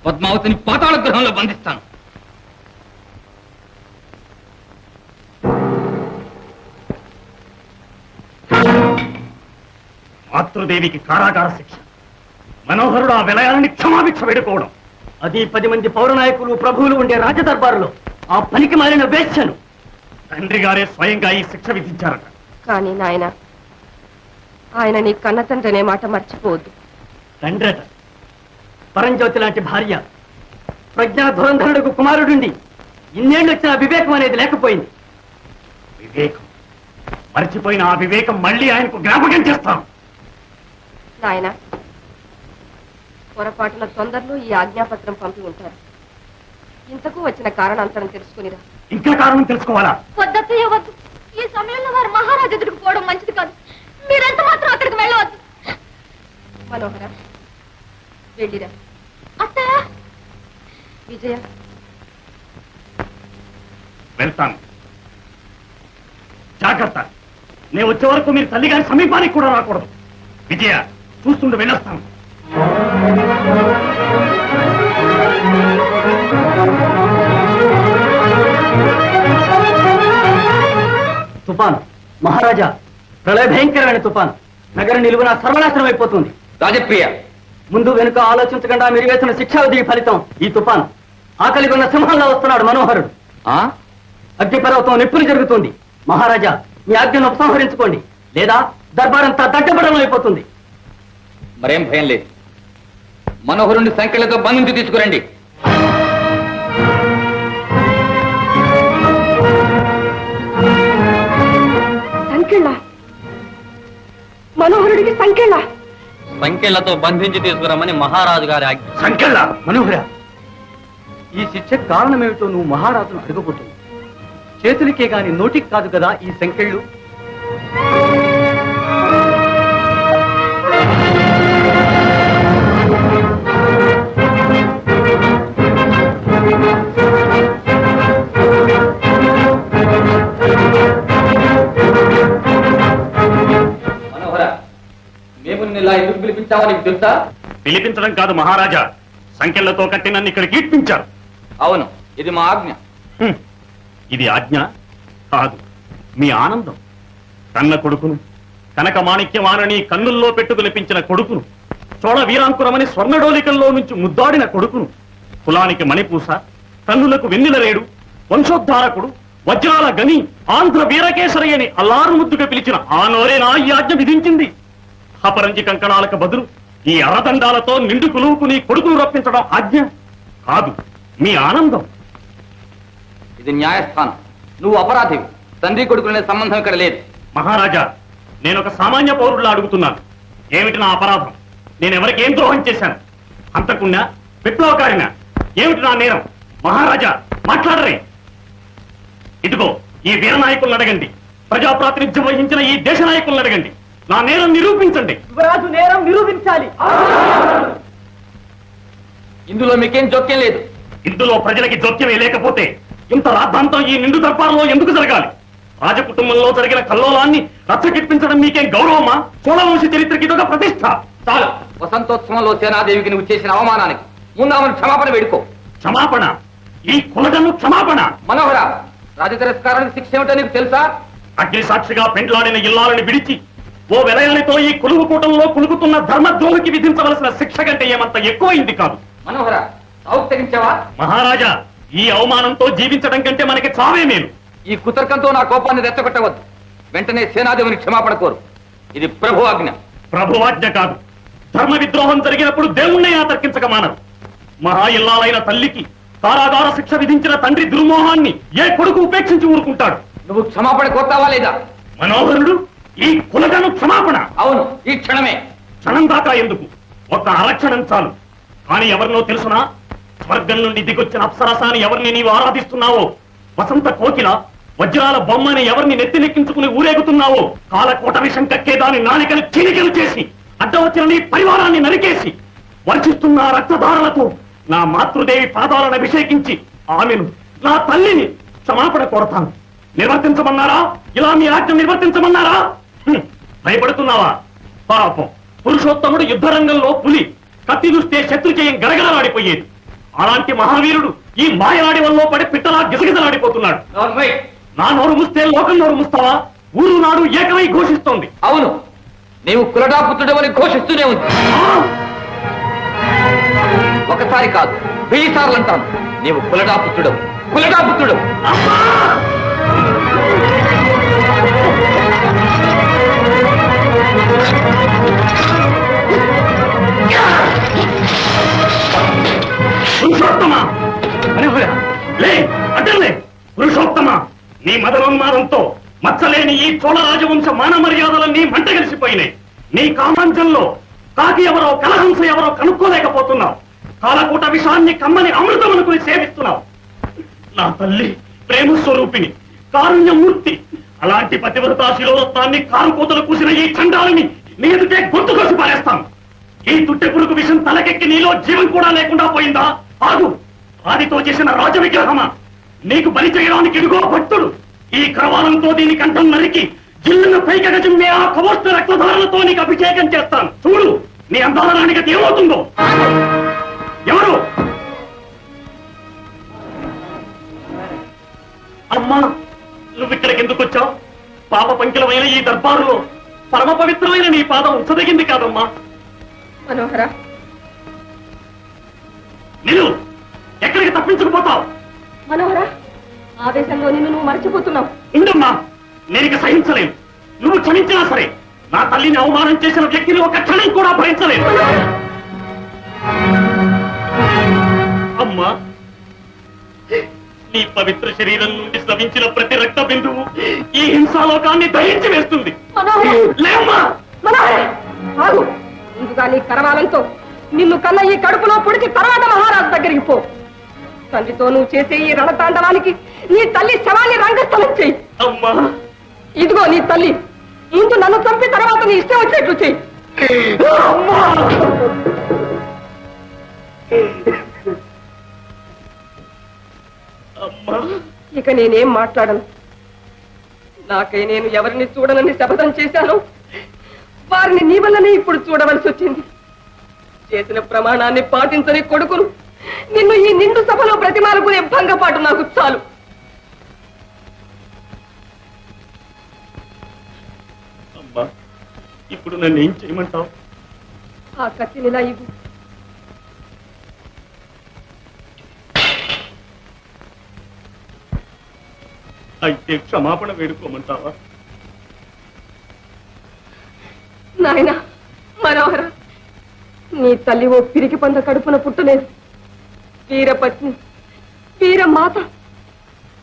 పద్మావతిని పాతాళ గృహంలో బంధిస్తాను. మాతృదేవికి కారాగార శిక్ష, మనోహరుడు ఆ విలయాలని క్షమాభిక్ష వేడుకోవడం, అది 10 మంది పౌరనాయకులు ప్రభువులు ఉండే రాజదర్బారులో ఆ పనికి మారిన వేశ్యను తండ్రి గారే స్వయంగా ఈ శిక్ష విధించారట. కానీ నాయన, ఆయన నీ కన్న తండ్రి అనే మాట మర్చిపోవద్దు. తండ్రట, పరంజ్యోతి లాంటి భార్య, ప్రజ్ఞా ధురంధరుడుకు కుమారుడుండి ఇన్నేళ్ళు వచ్చిన వివేకం అనేది లేకపోయింది. వివేకం మర్చిపోయిన ఆ వివేకం మళ్ళీ ఆయనకు జ్ఞాపకం చేస్తాం. నాయన, పొరపాటున తొందరలో ఈ ఆజ్ఞాపత్రం పంపి ఉంటారు. ఇంతకు వచ్చిన కారణాంతరం తెలుసుకునిరా. ఇంకా కారణం తెలుసుకోవాలా? వద్దత్తయ్య వద్దు. ఈ సమయంలో వారు మహారాజు ఎదురుకు పోవడం మంచిది కాదు. మీరెంత మాత్రం అక్కడికి వెళ్ళవద్దు. మనోహర, వెళ్ళిరా. అత్తయ్య, విజయ, వెళ్తాను. జాగ్రత్త, నేను వచ్చే వరకు మీరు తల్లిగారి సమీపానికి కూడా రాకూడదు. విజయ, చూస్తుండే వెళ్ళొస్తాను. తుఫాను, మహారాజా, ప్రళయ భయంకరమైన తుఫాను. నగరం నిలువున సర్వనాశనం అయిపోతుంది. రాజప్రియ, ముందు వెనుక ఆలోచించకుండా మీరు వేసిన శిక్షావిధి ఫలితం ఈ తుఫాను. ఆకలిగా ఉన్న సింహంలో వస్తున్నాడు మనోహరుడు. అగ్నిపర్వతం నిప్పులు జరుగుతుంది. మహారాజా, మీ ఆజ్ఞను ఉపసంహరించుకోండి, లేదా దర్బారంతా దట్టబడం అయిపోతుంది. మరేం భయం లేదు. మనోహరుణ్ణి సంఖ్యలతో బంధించి తీసుకురండి. సంఖ్యల మనోహరుడికి సంఖ్యల సంఖ్యలతో బంధించి తీసుకురమ్మని మహారాజు గారి ఆజ్ఞ. సంఖ్యల మనోహర, ఈ శిక్ష కారణమేమిటో నువ్వు మహారాజును అడగబోతుంది. చేతులకే గాని నోటికి కాదు కదా ఈ సంఖ్యలు. మనోహర, మేము ఇలా ఎందుకు పిలిపించామో నీకు తెలుసా? పిలిపించడం కాదు మహారాజా, సంఖ్యలతో కట్టి నన్ను ఇక్కడ కీర్తించారు. అవును, ఇది మా ఆజ్ఞ. ఇది ఆజ్ఞ కాదు, మీ ఆనందం. కన్న కొడుకును, కనక మాణిక్యమానని కన్నుల్లో పెట్టుకు లభించిన కొడుకును, చోళ వీరాంకురమని స్వర్ణడోలికల్లో నుంచి ముద్దాడిన కొడుకును, కులానికి మణిపూస, కన్నులకు వెన్నెలరేడు, వంశోద్ధారకుడు, వజ్రాల గని, ఆంధ్ర వీరకేసరి అని అల్లారు ముద్దుగా పిలిచిన ఆ నోరేనా ఈ ఆజ్ఞ విధించింది. అపరంజి కంకణాలకు బదులు ఈ అరదండాలతో నిండు కులువుకు నీ కొడుకును రప్పించడం ఆజ్ఞ కాదు, మీ ఆనందం. ఇది న్యాయస్థానం. నువ్వు అపరాధివి. తండ్రి కొడుకునే సంబంధం ఇక్కడ లేదు. మహారాజా, నేను ఒక సామాన్య పౌరుడిలా అడుగుతున్నాను. ఏమిటి నా అపరాధం? నేను ఎవరికి ఏం ద్రోహం చేశాను? అంతకున్నా, విప్లవకారినా? ఏమిటి నా నేరం? మహారాజా, మాట్లాడరే. ఇదిగో ఈ వీరనాయకులను అడగండి, ప్రజాప్రాతినిధ్యం వహించిన ఈ దేశ నాయకులను అడగండి. నా నేరం నిరూపించండి. యువరాజు నేరం నిరూపించాలి. ఇందులో మీకేం జోక్యం లేదు. ఇందులో ప్రజలకి జోక్యమే లేకపోతే ఇంత రాద్ధాంతం ఈ నిండు దర్బారులో ఎందుకు జరగాలి? రాజకుటుంబంలో జరిగిన కల్లోలాన్ని రచ్చకెప్పించడం మీకేం గౌరవమా? చోళవంశ చరిత్రకి ఇదొక ప్రతిష్ట. చాలు. వసంతోత్సవంలో సేనాదేవికి నువ్వు చేసిన అవమానానికి ముందు ఆమెను క్షమాపణ వేడుకో. క్షమాపణ? ఈ కులగను క్షమాపణ? మనోహర, రాజ తిరస్కారానికి శిక్ష ఏమిటో నీకు తెలుసా? అగ్ని సాక్షిగా పెండ్లాడిన ఇల్లాలని విడిచి ఓ వెలయాలతో ఈ కొలువు కూటంలో కులుకుతున్న ధర్మద్రోహికి విధించవలసిన శిక్ష కంటే ఏమంత ఎక్కువైంది కాదు. మనోహర, సాగు తెగించావా? మహారాజా, ఈ అవమానంతో జీవించడం కంటే మనకి చావే మేలు. ఈ కుతర్కంతో నా కోపాన్ని రెచ్చగొట్టవద్దు. వెంటనే సేనాదేవిని క్షమాపణ కోరు. ఇది ప్రభు ఆజ్ఞ. ప్రభువాజ్ఞ కాదు. ధర్మ విద్రోహం జరిగినప్పుడు దేవుణ్ణే ఆతర్కించక మానరు. మహా ఇల్లాలైన తల్లికి కారాగార శిక్ష విధించిన తండ్రి దుర్మోహాన్ని ఏ కొడుకు ఉపేక్షించి ఊరుకుంటాడు? నువ్వు క్షమాపణ కోరుతావా లేదా? మనోహరుడు, ఈ కులగను క్షమాపణ? అవును, ఈ క్షణమే. క్షణం దాకా ఎందుకు? ఒక్క అరక్షణం చాలు. కానీ ఎవరినో తెలుసునా? స్వర్గం నుండి దిగొచ్చిన అప్సరసాని ఎవరిని నీవు ఆరాధిస్తున్నావో, వసంత కోకిల, వజ్రాల బొమ్మని ఎవరిని నెత్తినెక్కించుకుని ఊరేగుతున్నావో, కాలకోట విషం కక్కే దాని నాలికలు చీలికలు చేసి అడ్డవచ్చిన నీ పరివారాన్ని నరికేసి వర్షిస్తున్న రక్తధారలతో నా మాతృదేవి పాదాలను అభిషేకించి ఆమెను, నా తల్లిని క్షమాపణ కోరతాను. నిర్వర్తించమన్నారా? ఇలా మీ ఆజ్ఞ నిర్వర్తించమన్నారా? భయపడుతున్నావా? పాపం, పురుషోత్తముడు యుద్ధరంగంలో పులి, కత్తి చూస్తే శత్రు చేయం గడగడలాడిపోయేది. అలాంటి మహావీరుడు ఈ మాయలాడి వల్ల పడి పిట్టలా గిజగిజలాడిపోతున్నాడు. నా నోరు మూస్తే లోకం నోరు మూస్తావా? ఊరు నాడు ఏకమై ఘోషిస్తోంది. అవును, నీవు కులటాపుత్రుడవని ఘోషిస్తూనే ఉంది. ఒకసారి కాదు, 1000 సార్లు అంటాను, నీవు కులటాపుత్రుడవు, కులటాపుత్రుడవు. పురుషోత్తమా, అటలే పురుషోత్తమా, నీ మదనోన్మాదంతో మచ్చలేని ఈ చోళ రాజవంశ మాన మర్యాదలన్నీ మంటగలిసిపోయినాయి. నీ కామాంచంలో కాకి ఎవరో కలహంస ఎవరో కనుక్కోలేకపోతున్నావు. కాలకూట విషాన్ని కమ్మని అమృతం అనుకుని సేవిస్తున్నావు. నా తల్లి ప్రేమ స్వరూపిణి, కారుణ్యమూర్తి, అలాంటి పతివ్రతా శిరోరత్నాన్ని కారుకోతలు కూసిన ఈ చండాలని నీ ఎదుటే గొంతు కోసి పారేస్తాను. ఈ తుట్టె పురుగు విషం తలకెక్కి నీలో జీవం కూడా లేకుండా పోయిందా? ఆగు! రాతితో చేసిన రాజ విగ్రహమా, నీకు బలి చేయడానికి ఇదిగో భక్తుడు. ఈ కరవాలంతో దీని కంఠం నరికి జిల్లును పైకగ జిమ్మే ఆ కవోష్ణ రక్తధారలతో నీకు అభిషేకం చేస్తాను. చూడు నీ అందాలనానికి ఏమవుతుందో. ఎవరు? అమ్మా, నువ్వు ఇక్కడికి ఎందుకు వచ్చావు? పాప పంకిలమైన ఈ దర్బారులో పరమ పవిత్రమైన నీ పాదం ఉంచదగింది కాదమ్మా. మనోహర, నిన్ను ఎక్కడికి తప్పించుకుపోతావు? మనోహర, ఆవేశంలో నిన్ను నువ్వు మర్చిపోతున్నావు. ఉండమ్మా, నేనిక సహించలేను. నువ్వు క్షమించినా సరే నా తల్లిని అవమానం చేసిన వ్యక్తిని ఒక క్షణం కూడా భరించలేను. అమ్మా, నీ పవిత్ర శరీరం నుండి స్రవించిన ప్రతి రక్త బిందువు ఈ హింసాలోకాన్ని దహించి వేస్తుంది. లేమ్మా, ఆగు! ముందుగా నీ కరవాలంతో నిన్ను కన్న ఈ కడుపులో పొడిచి తర్వాత మహారాజు దగ్గరికి పో. తండ్రితో నువ్వు చేసే ఈ రణతాండవానికి నీ తల్లి శవాన్ని రంగస్థలం చెయ్యి. అమ్మా, ఇదిగో నీ తల్లి. ముందు నన్ను చంపి తర్వాత నీ ఇష్టం వచ్చేట్లు చెయ్యి. అమ్మా, ఇక నేనేం మాట్లాడను. నాకై నేను ఎవరిని చూడనని శపథం చేశాను, వారిని నీ వల్లనే ఇప్పుడు చూడవలసి వచ్చింది. చేసిన ప్రమాణాన్ని పాటించని కొడుకును నిన్ను ఈ నిండు సభలో ప్రతిమాలుకునే భంగపాటు నాకు చాలు. అమ్మా, ఇప్పుడు నన్ను ఏం చేయమంటావు? ఆ కత్తినిలా ఇవ్వు. అయితే క్షమాపణ వేడుకోమంటావా? నాయన మనోహర, నీ తల్లి ఓ పిరికి పంద కడుపున పుట్టలేదు. వీరపత్ని, వీరమాత.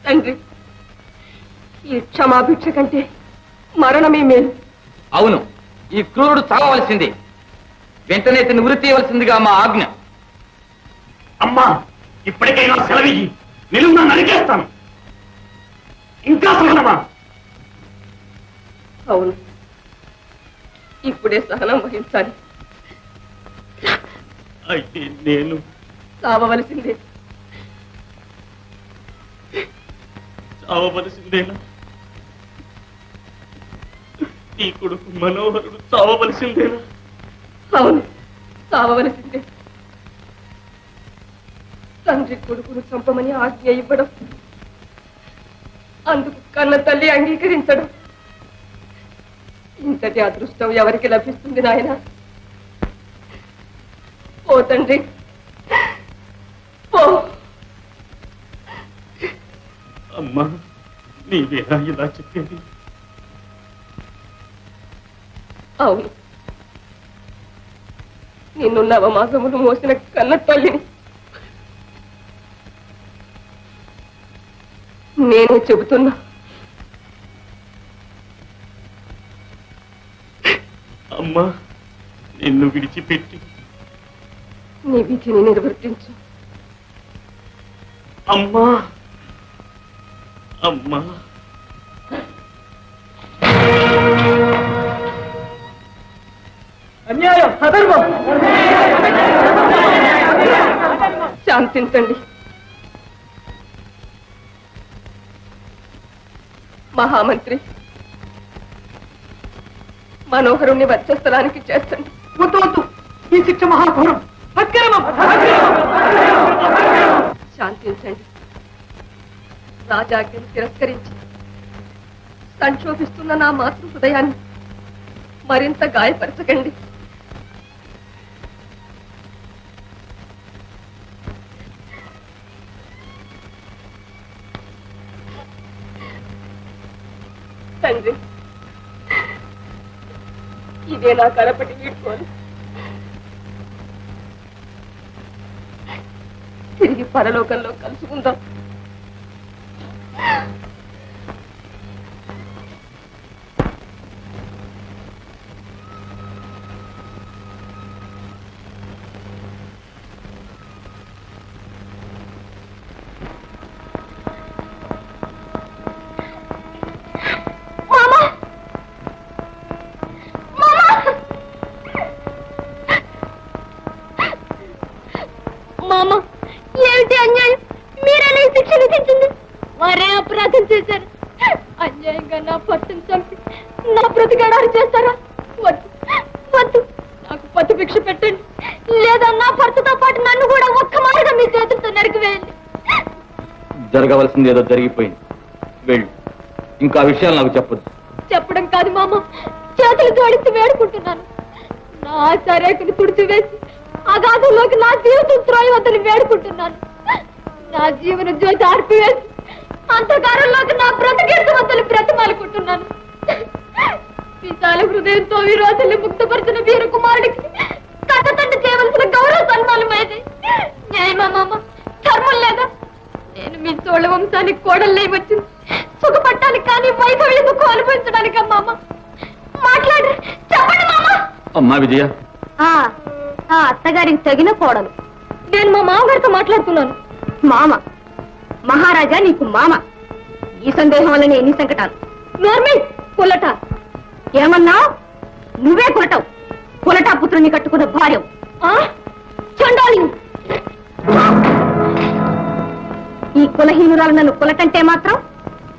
తండ్రి, ఈ క్షమాభిక్ష కంటే మరణమే మేలు. అవును, ఈ క్రూరుడు చావవలసింది. వెంటనే ఇతన్ని ఉరి తీయవలసిందిగా మా ఆజ్ఞ. అమ్మా, ఇప్పటికైనా సెలవియ్యి, నిలువునా నరికేస్తాను. ఇంకా సహనమా? అవును, ఇప్పుడే సహనం వహించాలి. అయితే నేను చావవలసిందే. చావవలసిందేనా? నీ కొడుకు మనోహరుడు చావవలసిందేనా? అవును, చావవలసిందే. తండ్రి కొడుకును చంపమని ఆజ్ఞ ఇవ్వడం, అందుకు కన్న తల్లి అంగీకరించడం, ఇంతటి అదృష్టం ఎవరికి లభిస్తుంది నాయన? ఓ తండ్రి, ఓ. అమ్మా, నీవేనా ఇలా చెప్పేది? అవును, నిన్ను నవమాసములు మోసిన కన్న తల్లిని నేనే చెబుతున్నా. అమ్మా, నిన్ను విడిచిపెట్టి నీ విధిని నిర్వర్తించు. అమ్మా, అమ్మా. అన్యాయం, అధర్మం. శాంతించండి. మహామంత్రి, మనోహరుణ్ణి వక్షస్థలానికి చేర్చండి. వద్దు వద్దు, ఈ శిక్ష మహాఘోరం, అక్రమం. క్షమించండి. రాజాజ్ఞను తిరస్కరించి సంక్షోభిస్తున్న నా మాతృ హృదయాన్ని మరింత గాయపరచకండి. తండ్రి, ఇదే నా కడపటి వీడ్కోలు. తిరిగి పరలోకంలో కలుసుకుందాం. మామ, ఏమిటి అన్యాయం? మీరే శిక్ష విధించింది. వారే అపరాధం చేశారు. అన్యాయంగా నా భర్తను చంపి నా బ్రతికేడారు చేస్తారా? వద్దు వద్దు, నాకు పతి భిక్ష పెట్టండి. లేదా నా భర్తతో పాటు నన్ను కూడా ఒక్క మారుగా మీ చేతులతో నరికివేయండి. జరగవలసింది ఏదో జరిగిపోయింది. వెళ్ళు, ఇంకా విషయాలు నాకు చెప్పొద్దు. చెప్పడం కాదు మామ, చేతులు జోడించి వేడుకుంటున్నాను. నా ఆశారేఖను తుడిచివేసి అగాధంలోకి నా జీవితం త్రోయవద్దని వేడుకుంటున్నాను. నా జీవన జ్యోతి ఆర్పివేసి అంధకారంలోకి నా బ్రతికేర్చవద్దని బ్రతిమాలుకుంటున్నాను. విశాల హృదయంతో ఈ రోజుల్ని ముక్తపరిచిన వీర కుమారుడికి కట్టతండి చేయవలసిన గౌరవ సన్మానమైంది. న్యాయమా మామ? ధర్మం లేదా? నేను మీ చోళ వంశానికి కోడల్లే వచ్చింది సుఖపట్టానికి, కానీ వైభవ్య దుఃఖం అనుభవించడానికి. మామ మాట్లాడి చెప్పండి మామ. అమ్మా విజయ, ఆ అత్తగారికి తగిన కోడలు. నేను మా మామగారితో మాట్లాడుతున్నాను. మామ, మహారాజా నీకు మామ. ఈ సందేహం వల్లనే ఎన్ని సంకటాలు. నోర్మి కులట. ఏమన్నా? నువ్వే కులటవు. కులటా పుత్రుని కట్టుకున్న భార్య చండాలి. ఈ కులహీనురాలు నన్ను కులటంటే మాత్రం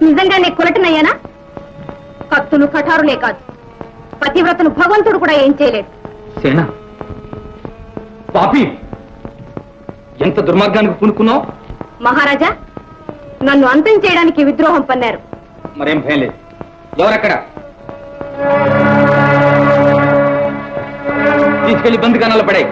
నిజంగానే కులటనయ్యానా? కత్తులు కఠారులే కాదు, పతివ్రతను భగవంతుడు కూడా ఏం చేయలేడు. సేన పాపి, ఎంత దుర్మార్గానికి పూనుకున్నావు? మహారాజా, నన్ను అంతం చేయడానికి విద్రోహం పన్నారు. మరేం భయం లేదు. ఎవరక్కడ? తీసుకెళ్లి బందికానాలు పడాయి.